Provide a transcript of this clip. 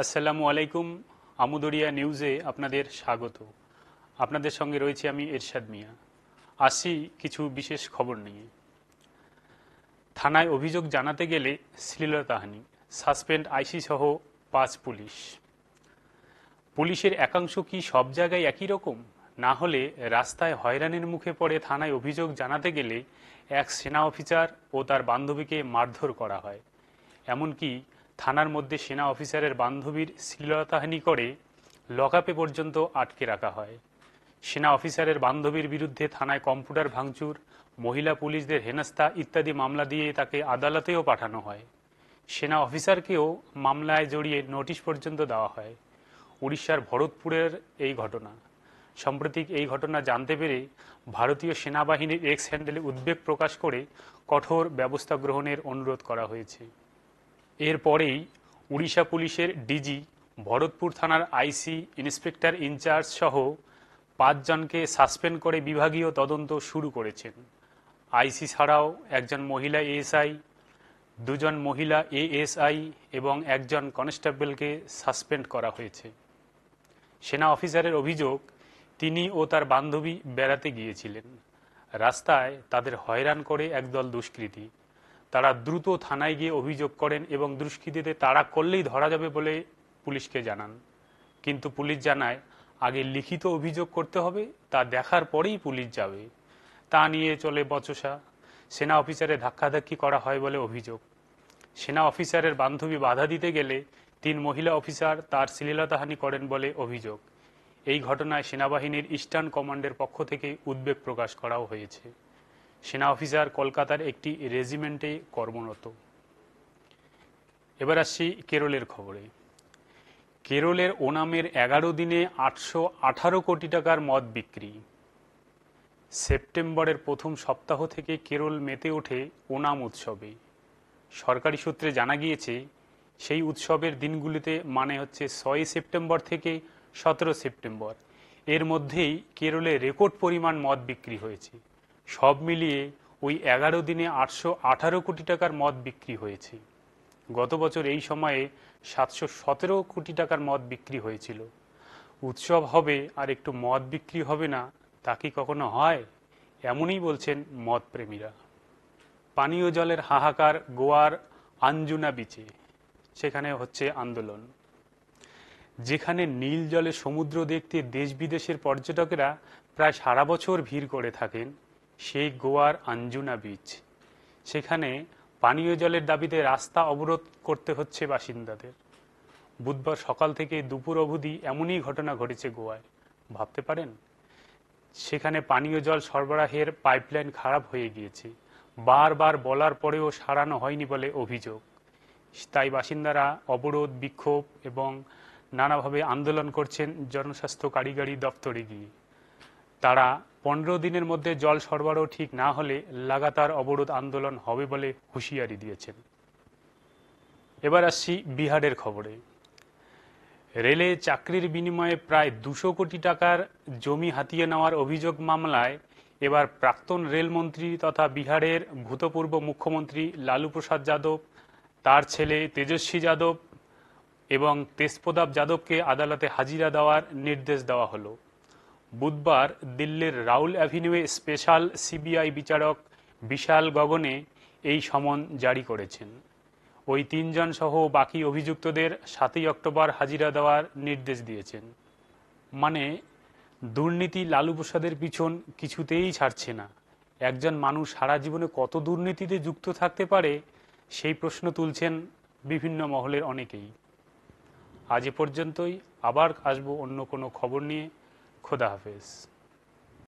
আসসালামু আলাইকুম। আমুদরিয়া নিউজে আপনাদের স্বাগত। আপনাদের সঙ্গে রয়েছে আমি এরশাদ মিয়া। আসি কিছু বিশেষ খবর নিয়ে। থানায় অভিযোগ জানাতে গেলে শ্লীলতাহানি, সাসপেন্ড আইসি সহ 5 পুলিশ। পুলিশের একাংশ কি সব জায়গায় একই রকম? না হলে রাস্তায় হয়রানির মুখে পড়ে থানায় অভিযোগ জানাতে গেলে এক সেনা অফিসার ও তার বান্ধবীকে মারধর করা হয়। এমনকি থানার মধ্যে সেনা অফিসারের বান্ধবীর শ্লীলতাহানি করে লকআপে পর্যন্ত আটকে রাখা হয়। সেনা অফিসারের বান্ধবীর বিরুদ্ধে থানায় কম্পিউটার ভাঙচুর, মহিলা পুলিশদের হেনস্থা ইত্যাদি মামলা দিয়ে তাকে আদালতেও পাঠানো হয়। সেনা অফিসারকেও মামলায় জড়িয়ে নোটিশ পর্যন্ত দেওয়া হয়। উড়িষ্যার ভরতপুরের এই ঘটনা। সাম্প্রতিক এই ঘটনা জানতে পেরে ভারতীয় সেনাবাহিনীর এক্স হ্যান্ডেলে উদ্বেগ প্রকাশ করে কঠোর ব্যবস্থা গ্রহণের অনুরোধ করা হয়েছে। এরপরেই উড়িষ্যা পুলিশের ডিজি, ভরতপুর থানার আইসি, ইন্সপেক্টর ইনচার্জ সহ 5 জনকে সাসপেন্ড করে বিভাগীয় তদন্ত শুরু করেছেন। আইসি ছাড়াও একজন মহিলা এএসআই, 2 জন মহিলা এএসআই এবং 1 জন কনস্টেবলকে সাসপেন্ড করা হয়েছে। সেনা অফিসারের অভিযোগ, তিনি ও তার বান্ধবী বেড়াতে গিয়েছিলেন। রাস্তায় তাদের হয়রান করে একদল দুষ্কৃতী। তারা দ্রুত থানায় গিয়ে অভিযোগ করেন এবং দুষ্কৃতীদের তাড়া করলেই ধরা যাবে বলে পুলিশকে জানান। কিন্তু পুলিশ জানায় আগে লিখিত অভিযোগ করতে হবে, তা দেখার পরেই পুলিশ যাবে। তা নিয়ে চলে বচসা। সেনা অফিসারের ধাক্কাধাক্কি করা হয় বলে অভিযোগ। সেনা অফিসারের বান্ধবী বাধা দিতে গেলে 3 মহিলা অফিসার তার শ্লীলতাহানি করেন বলে অভিযোগ। এই ঘটনায় সেনাবাহিনীর ইস্টার্ন কমান্ডের পক্ষ থেকে উদ্বেগ প্রকাশ করাও হয়েছে। সেনা অফিসার কলকাতার একটি রেজিমেন্টে কর্মরত। এবার আসছি কেরলের খবরে। কেরলের ওনামের 11 দিনে 818 কোটি টাকার মদ বিক্রি। সেপ্টেম্বরের প্রথম সপ্তাহ থেকে কেরল মেতে ওঠে ওনাম উৎসবে। সরকারি সূত্রে জানা গিয়েছে, সেই উৎসবের দিনগুলিতে মানে হচ্ছে 6 সেপ্টেম্বর থেকে 17 সেপ্টেম্বর, এর মধ্যেই কেরলে রেকর্ড পরিমাণ মদ বিক্রি হয়েছে। সব মিলিয়ে ওই 11 দিনে 818 কোটি টাকার মদ বিক্রি হয়েছে। গত বছর এই সময়ে 717 কোটি টাকার মদ বিক্রি হয়েছিল। উৎসব হবে আর একটু মদ বিক্রি হবে না, তা কি কখনো হয়? এমনই বলছেন মদ প্রেমীরা। পানীয় জলের হাহাকার গোয়ার আঞ্জুনা বিচে, সেখানে হচ্ছে আন্দোলন। যেখানে নীল জলে সমুদ্র দেখতে দেশ বিদেশের পর্যটকেরা প্রায় সারা বছর ভিড় করে থাকেন, সেই গোয়ার আঞ্জুনা বিচ। সেখানে পানীয় জলের দাবিতে রাস্তা অবরোধ করতে হচ্ছে বাসিন্দাদের। বুধবার সকাল থেকে দুপুর অবধি এমনই ঘটনা ঘটেছে গোয়ায়। ভাবতে পারেন, সেখানে পানীয় জল সরবরাহের পাইপলাইন খারাপ হয়ে গিয়েছে। বারবার বলার পরেও সারানো হয়নি বলে অভিযোগ। তাই বাসিন্দারা অবরোধ, বিক্ষোভ এবং নানাভাবে আন্দোলন করছেন জনস্বাস্থ্য কারিগরি দপ্তরে গিয়ে। তারা 15 দিনের মধ্যে জল সরবরাহ ঠিক না হলে লাগাতার অবরোধ আন্দোলন হবে বলে হুঁশিয়ারি দিয়েছেন। এবার আসছি বিহারের খবরে। রেলে চাকরির বিনিময়ে প্রায় 200 কোটি টাকার জমি হাতিয়ে নেওয়ার অভিযোগ মামলায় এবার প্রাক্তন রেলমন্ত্রী তথা বিহারের ভূতপূর্ব মুখ্যমন্ত্রী লালু প্রসাদ যাদব, তার ছেলে তেজস্বী যাদব এবং তেজপ্রতাপ যাদবকে আদালতে হাজিরা দেওয়ার নির্দেশ দেওয়া হলো। বুধবার দিল্লির রাউল অ্যাভিনিউয়ে স্পেশাল সিবিআই বিচারক বিশাল গগনে এই সমন জারি করেছেন। ওই 3 জন সহ বাকি অভিযুক্তদের 7ই অক্টোবর হাজিরা দেওয়ার নির্দেশ দিয়েছেন। মানে দুর্নীতি লালু প্রসাদের পিছন কিছুতেই ছাড়ছে না। একজন মানুষ সারা জীবনে কত দুর্নীতিতে যুক্ত থাকতে পারে, সেই প্রশ্ন তুলছেন বিভিন্ন মহলের অনেকেই। আজ এ পর্যন্তই। আবার আসবো অন্য কোনো খবর নিয়ে। খোদা হাফেজ।